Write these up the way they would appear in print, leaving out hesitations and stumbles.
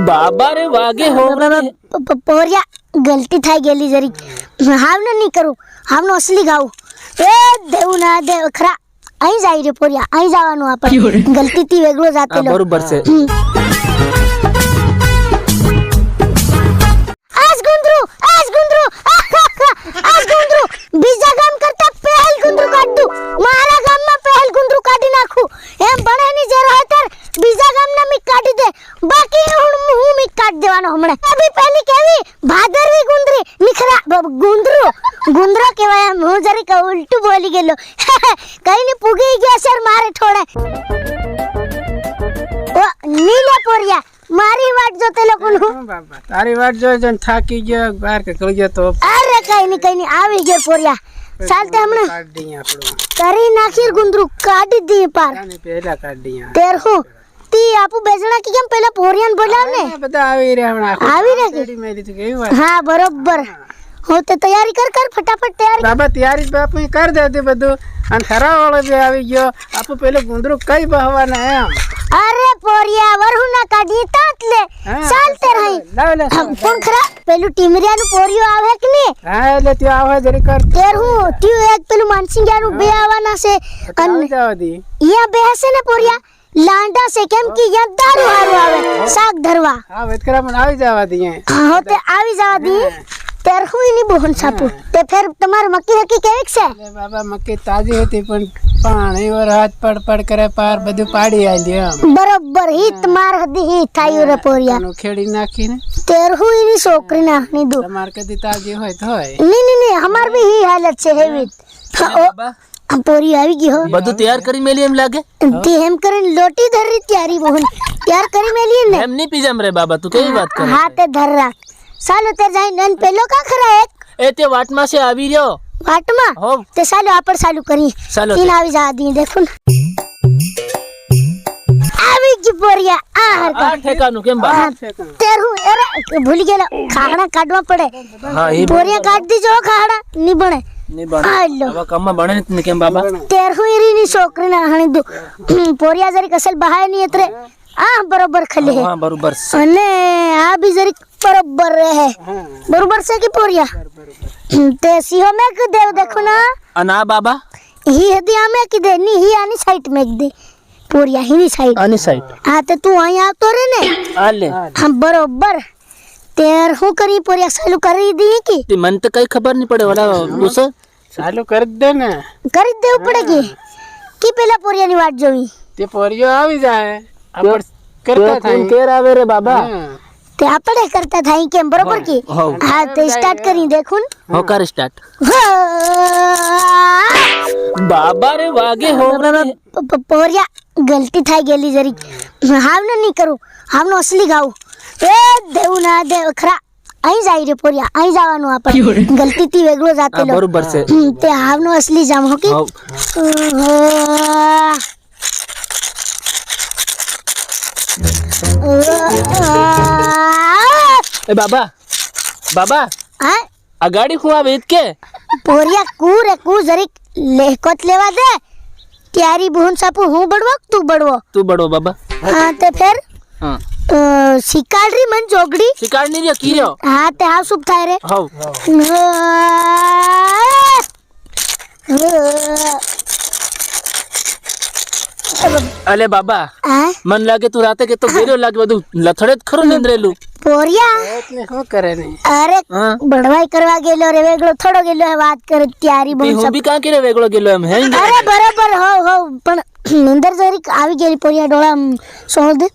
बाबा रे वागे हो पोरिया गलती थाई गेली जरी हावनो नहीं करू हावनो असली गाऊ ए देऊ ना देव खरा आई जाई रे पोरिया आई जावानो आपण गलती ती वेगळो जाते लो बरोबर से आज गुंदरू બીજા ગામ કરતા પહેલ ગુંદरू કાઢું મારા ગામમાં પહેલ ગુંદरू કાઢી નાખું એમ બણેની જે રહેતર બીજા ગામના મી કાઢી દે બાકી હું મી કાઢ દેવાનો હમણે અભી પહેલી કેવી ભાદરવી ગુંદરી નિખરા ગુંદરો કહેવાય હું જરી ક ઉલટું બોલી ગયેલો કઈ ની પૂગી ગયા સર મારે થોડે ઓ નીલા પોરિયા મારી વાટ જોતે લોકોનું બાબા તારી વાટ જોઈ જન થાકી ગયો બહાર કે કરી ગયો તો અરે કઈ ની આવી ગયો પોરિયા ચાલતે હમણે કાઢી આપણું કરી નાખી ગુંદરું કાઢી દી પાર આને પહેલા કાઢી તેર હું તી આપુ બેજણા કે કેમ પહેલા પોરિયાન બોલાવ ને બધા આવી રહ્યા હમણાં આવી રે રેડી મેરી તો કેવી વાત હા બરોબર હો તો તૈયારી કર ફટાફટ તૈયારી બાબા તૈયારી બાપ કર દેતી બધું અને ખરા વાળો બી આવી ગયો આપું પેલે ગુંદરું કઈ બહવાના એમ અરે પોરિયા વરહુ ના કાઢી તાતલે ચાલતે રહી કોણ ખરા પેલું ટીમરિયાનું પોરિયો આવે કે ને હા એટલે ત્યાં આવે જરી કર તેર હું ત્યુ એક પેલું માનસિંગાનું બે આવવાના છે આવી જાવ દી યા બેસે ને પોરિયા લાંડા से केम की या दारू हारू आवे साग धरवा હા વેતકરા મને આવી જવા દી हो ते आवी जावा दी तेर हुई नी बोहन सापू ते फिर તમાર મક્કી હકી કેવીક છે એટલે બાબા મક્કી તાજી હતી પણ પાણી ઓર હાથ પડ કરે પાર બધું પાડી આલી એમ બરોબર હિત માર હદી હિત થાયું રે પોરિયા નું ખેડી નાખીને તેર હુઈ ની છોકરી ના ની દુ તમાર કદી તાજી હોય તો હોય ની હમાર भी ही हालत છે हेवी પોરી આવી ગઈ હો બધું તૈયાર કરી મેલી એમ લાગે તે એમ કરીને લોટી ધરી ત્યારી મોહન તૈયાર કરી મેલી ને એમ ની પીજામ રે બાબા તું કેવી વાત કરે હા તે ધર રાખ સાલો તે જાય નન પેલો કા ખરા એક એ તે વાટમાં से આવી રહ્યો વાટમાં હો તે સાલો આપણ ચાલુ કરી ચાલો તીન આવી જા દી દેખો આવી ગઈ પોરિયા આ હરકા આ ઠેકાનું કેમ બા તેર હું અરે ભૂલી ગયેલા ખાડા કાઢવા પડે હા એ પોરિયા કાઢ દીજો ખાડા ની બણે ની બને હાલો હવે કમ્મા બને ને કેમ બાબા તેર હું ઈરી ની છોકરી ના હણી દુ પોરિયા જરી કસલ બહાય ની અતરે આ બરોબર ખલે હા બરોબર અને આ भी जरी बरोबर रहे बरोबर से की पोरिया ते सिहो में के देव देखो ना अना बाबा ही हदी में की दे नी ही आनी साइड में दे पोरिया ही नी साइड आनी साइड हां ते तू आई आवतो रे ने आ ले हां बरोबर तेर हूं करी पोरिया चालू करी दी की ते मन तो कई खबर नहीं पड़े वाला उस ચાલુ કરી દે ને કરી દેવ પડેगी की पेला पोरिया ની વાટ જોવી તે પોરિયો આવી જાય આપણ કરતા થાય કેર આવે રે બાબા તે આપણે કરતા થાય કેમ બરોબર की हां ते स्टार्ट करी देखુન होकर स्टार्ट बाबा रे वागे हो पोरिया गलती थाई गेली जरी हावनो नहीं करू हावनो असली गाऊ ए देऊ ना देव खरा आई जाई रे पोरिया आई जावानो आपण गलती ती वेगळो जाते लो बरोबर से ते हावनो असली जाम हो की ए बाबा बाबा हां आ गाड़ी खुआ वेद के पोरिया कू जरी लेकोत लेवा दे त्यारी बहन सापू हूं बड़वा तू बड़ो बाबा हां ते फिर हां शिकारडी मन जोगडी शिकारनी रे की रे हां ते हाव सुप थाय रे हाव अले बाबा मन लागे तू राते के तो गेलो लागे બધું લથડે ખરો નિંદ્રેલું પોરિયા એટલે શું કરે ને અરે બડવાઈ કરવા ગેલો રે વેગળો થોડો ગેલો હે વાત કરે ત્યારી બહુ હું બી કાં કે રે વેગળો ગેલો એમ હે અરે બરાબર હો પણ નિંદર જરી આવી ગેલી પોરિયા ડોળા સોળ દે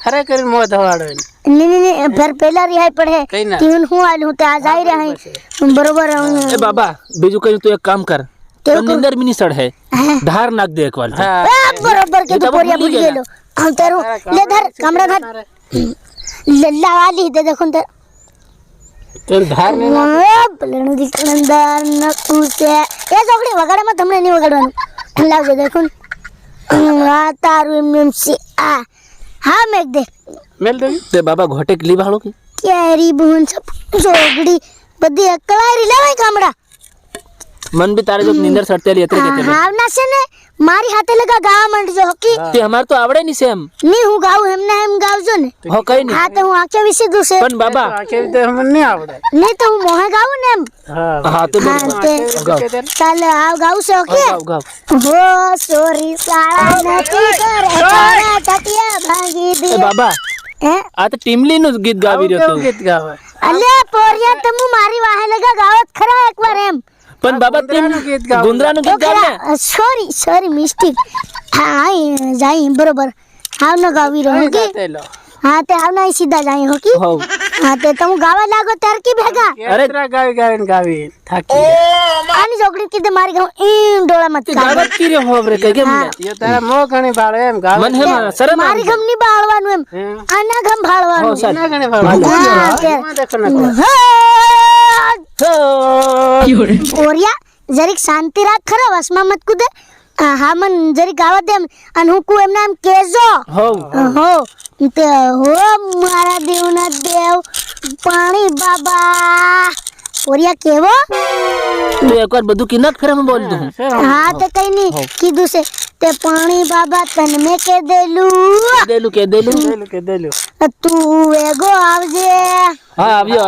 ખરે કરીને મોત હવાડો ની ફેર પહેલા રિહાઈ પડે કઈ ના તીન હું આલ હું તે આજ આવી રહી બરોબર ए बाबा બીજું કઈ તું એક કામ કર તો નિંદર મિની સડ હે ધાર નાખ દે એક વાર बरोबर के तो पोरिया भूल गेलो हम तेरू ले धर कमरा धर लल्ला वाली दे देखो ते तेल धार ने प्लेन दिखनदार न उसे ए जोगड़ी वगाड़े में हमने नहीं वगाड़वानु लाव दे देखो आ तारू एमसी आ हां मेक दे मेल दे ते बाबा घोटे के ली भाड़ो की केरी बहन सब जोगड़ी बदी अकलारी लेवाय कामड़ा મન બી તારે જો નીંદર સડતેલી એટલે કે હાવના છે ને મારી હાથે લગા ગાવા માંડજો હોકી તે અમાર તો આવડે ની સેમ ની હું ગાઉં એમને એમ ગાવજો ને હો કઈ ની હા તો હું આખે વિશે દુસે પણ બાબા આખે રીતે મને નહીં આવડે. નહીં તો હું મોહે ગાઉં ને એમ હા તો હા તે ચાલ આવ ગાઉં છે ઓકે ગાવ ગાવ હો સોરી સાળા નથી કરે તારા તટિયા ભાંગી એ દે બાબા હે આ તો ટીમલી નું ગીત ગાવી રહ્યો કેવું તું ગીત ગાવે? અલે પોરિયા તમે મારી વાહે લગા ગાવત ખરા એકવાર એમ પણ બાબા ગુંદરાનું ગીત ગાવું. ગુંદરાનું ગીત ગાવ ને સોરી મિસ્ટેક હા જાય બરોબર હાવ ન ગાવી રહ્યો કે ગાતેલો. હા તે હાવ ના સીધા જાય હો કે હો હા તે તમે ગાવા લાગો તાર કી ભેગા કેતરા ગાવી થાકી ગયા. આની જોગડી કીધે મારી ગાઉં ઈમ ડોળા મત કાઢ ગાવત કી રે હો રે કે કેમ ને એ તારા મોં ઘણી ભાળે એમ ગાવે. મન હે મારા શરમ મારી ગમ ની બાળવાનું એમ હે. આના ગમ ભાળવાનું હો સાહેબ ના ઘણી ભાળે. હા, તે. એમાં દેખો ને. ઓરિયા જરીક શાંતિ રાખ ખરા વસમાં મત કૂદે હા મન જરીક આવા દે અને હું કુ એમને એમ કેજો હો હો તે હો મારા દેવના દેવ પાણી બાબા ઓરિયા કેવો તું એકવાર બધું કિનક ફેરમ બોલ દઉં હા તે કઈ નહીં કીધું છે તે પાણી બાબા તને મેં કે દેલું કે દેલું દેલું. તું વેગો આવજે હા આવ્યો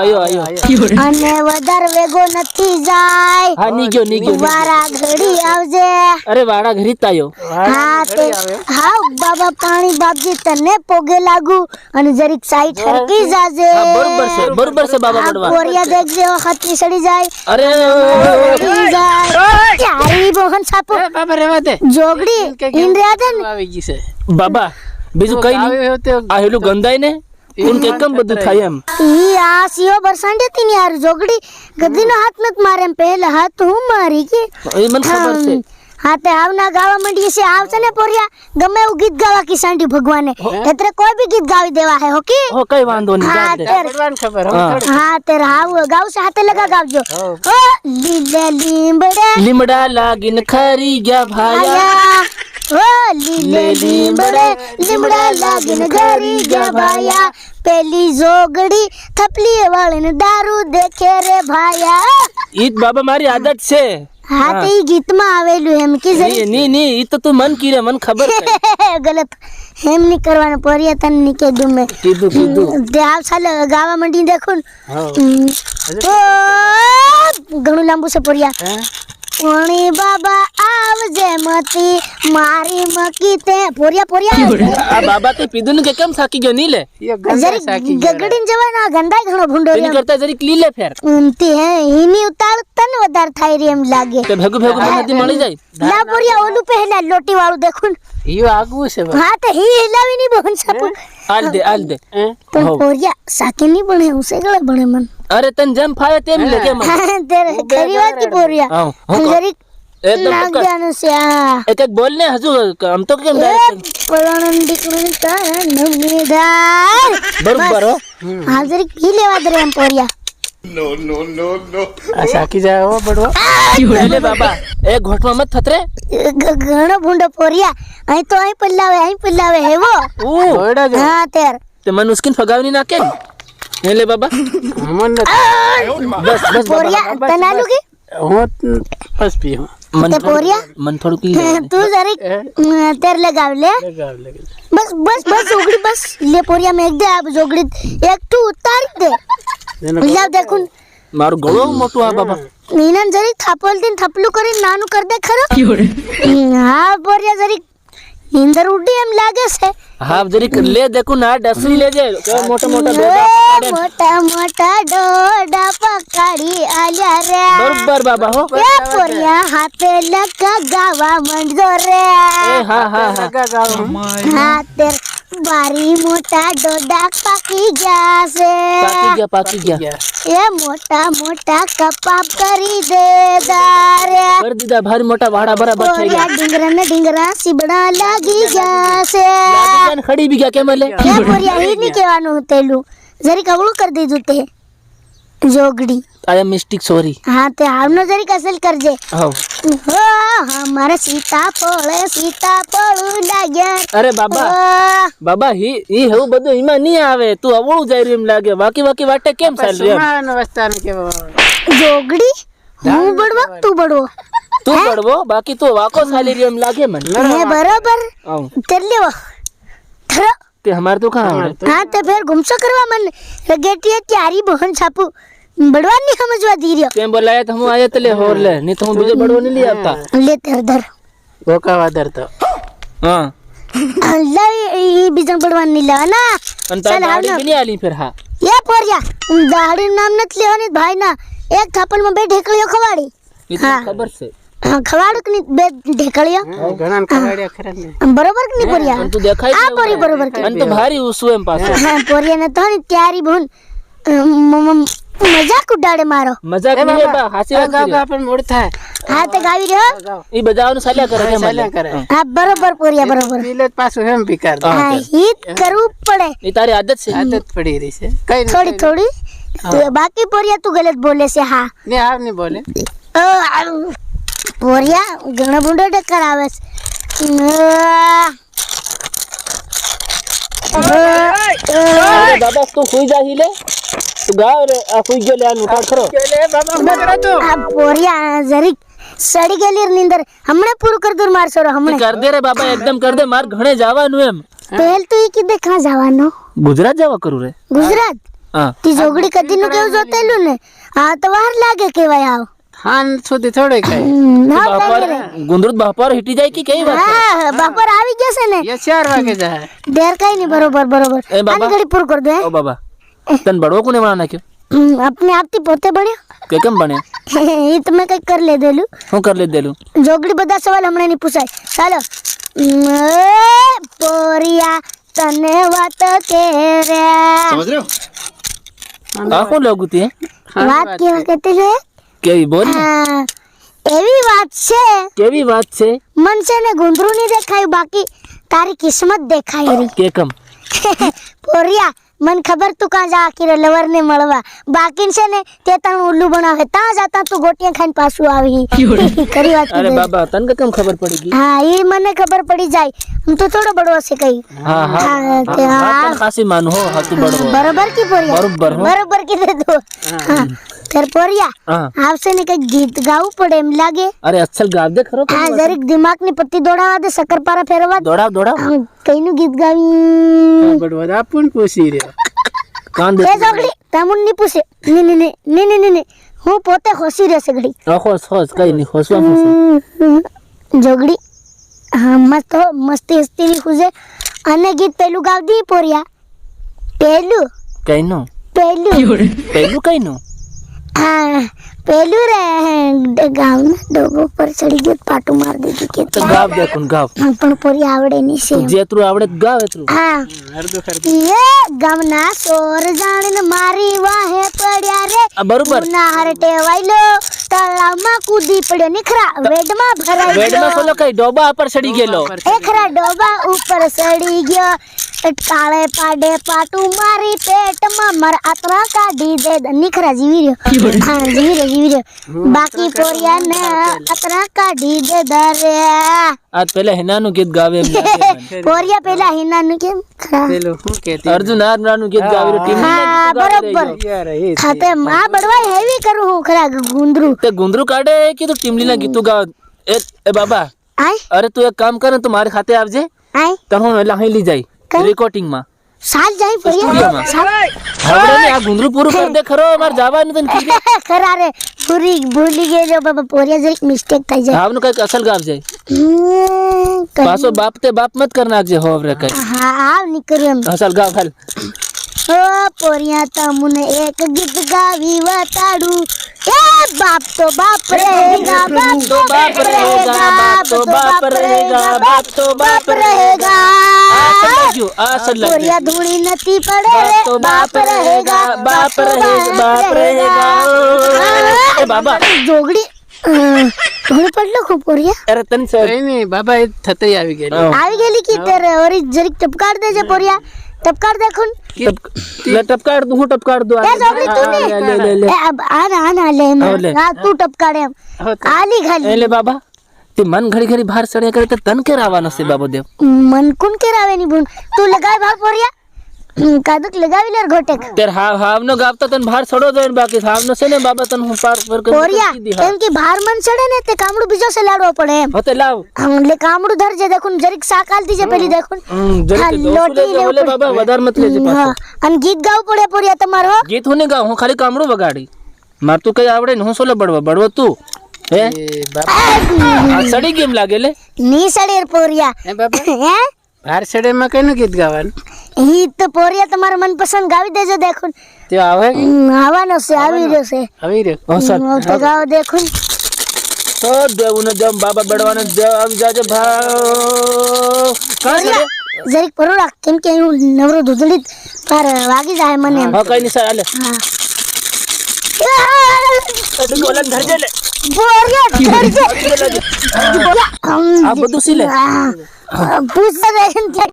અને વધારે વેગો નથી જાય હા ની ગયો વારા ઘડી આવજે અરે વાડા ઘરી જ તાયો હા તે હા બાબા પાણી બાપજી તને પોગે લાગુ અને જરીક સાઈડ હરકી જાજે હા બરોબર છે બાબા આ બડવા કોરિયા દેખજે ખતરી સડી જાય અરે સડી જાય ચારી મોહન સાપો એ બાબા રહેવા દે. જોગડી ઇન્દ્રિયા દે ને આવી ગઈ છે. બાબા બીજું કઈ નહીં આવ્યો તે આ હેલું ગંદાય ને ઉન કે કમ બધું થાય એમ ઈ આ સિયો બરસાંડે તી ને યાર જોગડી ગદીનો હાથ નત મારે એમ પહેલા હાથ હું મારી કે એ મને ખબર છે હા તે આવના ગાવા માંડીએ છે આવશે ને પોરિયા ગમે એવું ગીત ગાવા કી સાંડી ભગવાને એટલે કોઈ બી ગીત ગાવી દેવા હે હોકી હો કઈ વાંધો નહીં હા જાત દે. તેર ભગવાન ખબર હવે હા. થોડી. હા તેર હાવ ગાવશે હાથે લગા ગાવજો ઓ લીલે લીમડે લીમડા લાગીને ખરી ગયા ભાયા આયા ઓ લીલે લીમડે લીમડા લાગીને ઘરી ગયા ભાયા પેલી જોગડી થપલી વાળીને દારૂ દેખે રે ભાયા ઈ જ બાબા મારી આદત છે હા તે ઈ ગીતમાં આવેલું એમ કે જરી ની ઈ તો તું મન કીરે મને ખબર છે ગલત એમ નહીં કરવાનું પોરિયા તને નહીં કીધું મેં કીધું તે આવ સાલે ગાવા માંડી દેખો ને હા. ઓ ઘણું લાંબુ છે પોરિયા હે? પાણી બાબા આવજે મતી મારી મકી તે પોરિયા આ બાબા તે પીધું ને કે કેમ થાકી ગયો ની લે એ ગંદા સાકી જરી ગગડીને જવાના ગંદાય ઘણો ભૂંડો એની કરતા જરીક લીલે ફેર તે હે ઈની ઉતાળ તને વધારે થાય રે એમ લાગે તે ભેગું બહારથી મળી જાય લા પોરિયા ઓલું પહેલા લોટી વાળું દેખું ઈ આગવું છે ભાઈ. હા તો હી હિલાવી ની બોન સાપુ આલ દે હે? પણ પોરિયા સાકે નહીં બને હું સેગળે બને મન અરે તન જેમ ફાવે તેમ લે કેમ તેરે ખરી વાત કી પોરિયા હા, હું કહું. જરીક એકદમ લાગ કર. જાનું છે આ એક એક બોલ ને હજુ આમ તો કેમ direct? પરાણન દીકરું તારા નમેદાર બરોબર હો હા જરીક પી લેવા દે એમ પોરિયા આ સાકી જાય હો બડવા. લે બાબા એક ઘોટમાં મત થતરે ઘણો ભૂંડો પોરિયા અહીં તો અહીં પલ્લાવે હેવો ઓયડા જો. હા તેર તે મન ઉસ્કીન ફગાવની નાખે ને લે બાબા અમન નથી. બસ પોરિયા તને આલુ કે હું બસ પી હું. મન તે પોરિયા મન થોડુંક લી લેવા દે. તું જરીક તેર લગાવ લે લગાવ લગાવ. બસ જોગડી બસ લે પોરિયા મેં એક દે આ જોગડી એક તું ઉતારી દે એનો લાવ દેખું મારું ગળું મોટું આ બાબા નીનન જરીક થાપોલ દીન થપલું કરીને નાનું કર દે ખરો હા પોરિયા જરીક નીંદર ઉડી એમ લાગે છે હા જરીક લે દેખું ના ડસરી લેજે કેવા મોટા મોટા ડોડા પકડે. મોટા ડોડા પકડી આલ્યા રે બરોબર બાબા હો એ પોરિયા હાથે લગા ગાવા મંડો રે એ હા હા હા લગા ગાવ. હા તે બારી મોટા ડોડા પાકી ગયા છે પાકી ગયા એ મોટા મોટા કપાપ કરી દે દારે કરી દીધા ભારી મોટા વાડા બરાબર થઈ ગયા પોરિયા ડીંગરા સીબડા લાગી ગયા છે લાગી ગયા ને ખડી બી ગયા કેમ લે એ પોરિયા ઈ નહીં કહેવાનું તેલું જરીક અવળું કરી દીધું તે જોગડી આઈ એમ મિસ્ટેક સોરી હા તે હાવનો જરીક અસલ કરજે હા હો હમારે સીતાફળ લાગ્યા અરે બાબા ઓ, બાબા હી એવું બધું એમાં નહીં આવે તું અવળું જાય રહ્યું એમ લાગે બાકી વાટે કેમ ચાલ રહ્યું એમ? સુમાન અવસ્થાને કેવો. જોગડી હું બડવો તું બડવો તું બડવો બાકી તું વાકો સાલી રી એમ લાગે મને હે બરોબર આવ તેર લેવો થરો તે હમાર તો કહાं આવડે હા તે ફેર ગુમસો કરવા મને રગેટીએ ત્યારી બહન છાપુ બડવાની સમજવા દી રહ્યો તેમ બોલાયા તો હું આયા તલે હોર લે નહીં તો હું બીજો બડવો નહીં લઈ આવતા લે તેર ધર ગોકાવા ધરતો હા લઈ ઈ બીજા બડવાની નહીં લેવાના અને તારી દાડી બી નહીં આલી ફેર હા એ પોરિયા દાડી નામ નથી લેવાની ભાઈ ના એક થાપણ માં બે ઢેકળીઓ ખવાડી એ તો ખબર છે ખવાડું કે નહીં બે ઢેકળીઓ ઘણા ખવાડ્યા ખરા ને બરોબર કે નહીં પોરિયા અને તું દેખાય આ પોરી બરોબર કે અને તું ભારી ઉસુ એમ પાછો હા પોરિયા ને તો ને ત્યારી બહન મજાક ઉડાડે મારો મજાક નહીં બા હાસી વાત ગાવ કરી ગાવ પણ મોડ થાય હા તે ગાવી રહ્યો ઈ બજાવનું સાલ્યા કરે છે ચાલ્યા કરે હા બરોબર પોરિયા બરોબર પીલે જ પાછું એમ પીકાર હા હિત કરવું પડે એ તારી આદત છે આદત પડી રહી છે કઈ થોડી થોડી બાકી પોરિયા તું ગલત બોલે છે હા ને આવ ને બોલે પોરિયા ઘણા બુંડો ટક્કર આવે છે અરે બાબા તું સુઈ જા લે તું ગાવ રે આ સુઈ ગયો લે આ ઉઠાડ ખરો લે બાબા ઉભા કરો તું આ પોરિયા જરીક સડી ગયેલી નીંદર હમણે પૂરું કર દઉં મારસો હમણે કર દે રે બાબા એકદમ કર દે માર ઘણે જવાનું એમ પહેલ તો ઈ કીધે કાં જવાનો ગુજરાત જવા કરું રે ગુજરાત હા તી જોગડી કદી નું કેવું જોતેલું ને આ તો વાર લાગે કેવાય આવ હાન સુધી થોડે કઈ ના બાપર ગુંદરુત બાપર હિટી જાય કે કઈ વાત હા બાપર આવી ગયા છે ને એ 4 વાગે જાય દેર કઈ નહીં બરોબર બરોબર એ બાબા. આની ઘડી પૂરું કર દે ઓ બાબા તન બડવો કોને બના નાખ્યો अपने आप થી પોતે બન્યો કે કેમ બને એ તમે કઈ કર લે દેલું હું કર લે દેલું જોગડી બધા સવાલ હમણાં નહીં પૂછાય ચાલો પોરિયા તને વાત કે રે समझ रहे हो આ કોણ લાગુ તી વાત કેવા કહેતી છે કેવી બોલ ને હા, એવી વાત છે કેવી વાત છે મન છે ને ગુંદરું નહીં દેખાયું બાકી તારી કિસ્મત દેખાઈ રહી કે કમ પોરિયા મન ખબર તું કાં જા આખી લવર ને મળવા બાકી છે ને તે તણ ઉલ્લુ બનાવે તાં જાતા તું ગોટિયા ખાઈને પાછું આવી ખરી વાત અરે કીધી. બાબા તને કે કેમ ખબર પડી ગઈ હા એ મને ખબર પડી જાય હું તો થોડો બડવો છે કઈ હા હા હા, તે હા હા. તને ખાસી માનું હો હા તું બડવો બરોબર કી પોરિયા બરોબર હો બરોબર કીધું તું હા તાર પોરિયા હા આવશે ને કઈ ગીત ગાવું પડે એમ લાગે અરે અચ્છલ ગાવ દે ખરો હા જરીક દિમાગ ની પટ્ટી દોડાવા દે શક્કરપારા ફેરવા દે દોડાવ દોડાવ કઈનું ગીત ગાવી બડવા આપણ પૂછી રહ્યો કાન દે એ જોગડી તમુન ની પૂછે ની ની ની ની ની ની ની હું પોતે ખોસી રહેશે ઘડી હોસ હોસ કઈ નહીં હોસવા પૂછો જોગડી હા મસ્તી હસ્તી ની ખુજે અને ગીત પેલું ગાવ દી પોરિયા પેલું કઈ નો પેલું પહેલું કઈ નો હા પેલું રે ગાવ ના ડોગો પર ચડી ગયો પાટું માર દીધું કે તો ગાવ દે કોણ ગાવ પણ પોરી આવડે નહીં છે જેતરું આવડે તો ગાવ એટલું હા હરદો ખરદો એ ગામના સોર જાણીને મારી વાહે પડ્યા રે આ બરોબર નાહર ટેવાયલો તળાવમાં કૂદી પડ્યો નિખરા વેડમાં વેડમાં ભરાઈ સોલો કઈ ડોબા પર ચડી ગયેલો એકરા ડોબા ઉપર સડી ગયો કાળે પાડે પાટું મારી પેટમાં માર આતરા કાઢી દે નિખરા જીવી રહ્યો હા જીવી રહ્યો બાકી પોરિયા ને આતરા કાઢી દે દરે આજ પેલા હિનાનું ગીત ગાવે એમ લાગે મને. પોરિયા પેલા હિનાનું કેમ ખરા પેલો શું કહેતી અર્જુન નાનું ગીત ગાવી રહ્યું ટીમ હા બરોબર યાર એ હા તે આ બડવાઈ હેવી કરું હું ખરા ગુંદરું તે ગુંદરું કાઢે કીધું ટીમલી ના ગીતું ગાવ એ બાબા આય અરે તું એક કામ કર ને તું મારી ખાતે આવજે આય તને હું એટલે અહીં લઈ જાય કઈ? રેકોર્ડિંગ માં સાલ જાય પોરિયા સ્ટુડિયોમાં. સાલ હવે ને આ ગુંદરું પૂરું કરી દે ખરો મારે જવાનું તને કીધું ખરા રે ભૂલી ગયેલો બાબા પોરિયા જરીક મિસ્ટેક થઈ જાય ભાવનું કઈક અસલ ગાવ જાય કરી- પાછો બાપ તે બાપ મત કર નાખજે હોવ રે કઈ હા આવ નીકળ્યું એમ અસલ ગાવ ખાલ ઓ પોરિયા તમુને એક ગીત ગાવી વતાડું એ બાપ તો બાપ રહેગા બાપ તો બાપ રહેગા બાપ તો બાપ રહેગા બાપ તો બાપ રહેગા આ અસલ લાગ્યું પોરિયા ધૂળી નથી પડે બાપ તો બાપ રહેગા બાપ રહેગા બાપ રહેગા એ બાબા જોગડી ધૂળ પડલો ખૂબ પોરિયા અરે તને કઈ નહીં બાબા એ થતઈ આવી ગયેલી આવી ગયેલી કી તેરે ઓરી જરીક ટપકાડ દેજે પોરિયા ટપકાડ દેખુન લે ટપકાડ દઉં હું ટપકાડ દઉં એ જોગડી તું ને લે લે લે એ આ લે હા, લે. હા તું ટપકાડ એમ આલી ખાલી એટલે બાબા તે મન ઘડી ઘડી બહાર ચડ્યા કરે તો તન કે આવવાનો છે બાબો દેવ મન કોણ કરાવે ની બુન તું લગાય ભાવ પોરિયા કાદુક લગાવી લે ઘોટેક તેર હાવનો ગાવતા તને ભાર સડો દે બાકી હાવનો છે ને બાબા તને હું પાર પર કરી પોરિયા એમ કે ભાર મન ચડે ને તે કામડું બીજો સે લાડવો પડે એમ હતે લાવ એટલે કામડું ધરજે દેખું જરીક સાકાલતી છે પેલી દેખું જરીક દોસ્ત લે ઓલે બાબા વધાર મત લેજે પાછો અને ગીત ગાવ પડે પોરિયા તમારો ગીત હું નહીં ગાઉં હું ખાલી કામડું વગાડી માર તું કઈ આવડે ને હું સોલે બડવો તું હે આ સડી કેમ લાગે લે ની સડેર પોરિયા એ બાબા હે ભાર છડે માં કઈનું ગીત ગાવાનું ઈ તો પોરિયા તમારો મનપસંદ ગાવી દેજો દેખું તે આવે કે આવવાનો છે આવી રહ્યો છે આવી રે હા સર તો ગાવ દેખું તો દેવું ને જમ બાબા બડવાને આવી જાજે ભાવ કાં છે જરીક પરો રાખ કેમ કે હું નવરો દૂધડી પર વાગી જાય મને એમ હા કઈ નહીં સર હાલે હા તો ગોલન ધરજે લે પોરિયા ધરજે આ બધું સી લે પૂછતા દેખન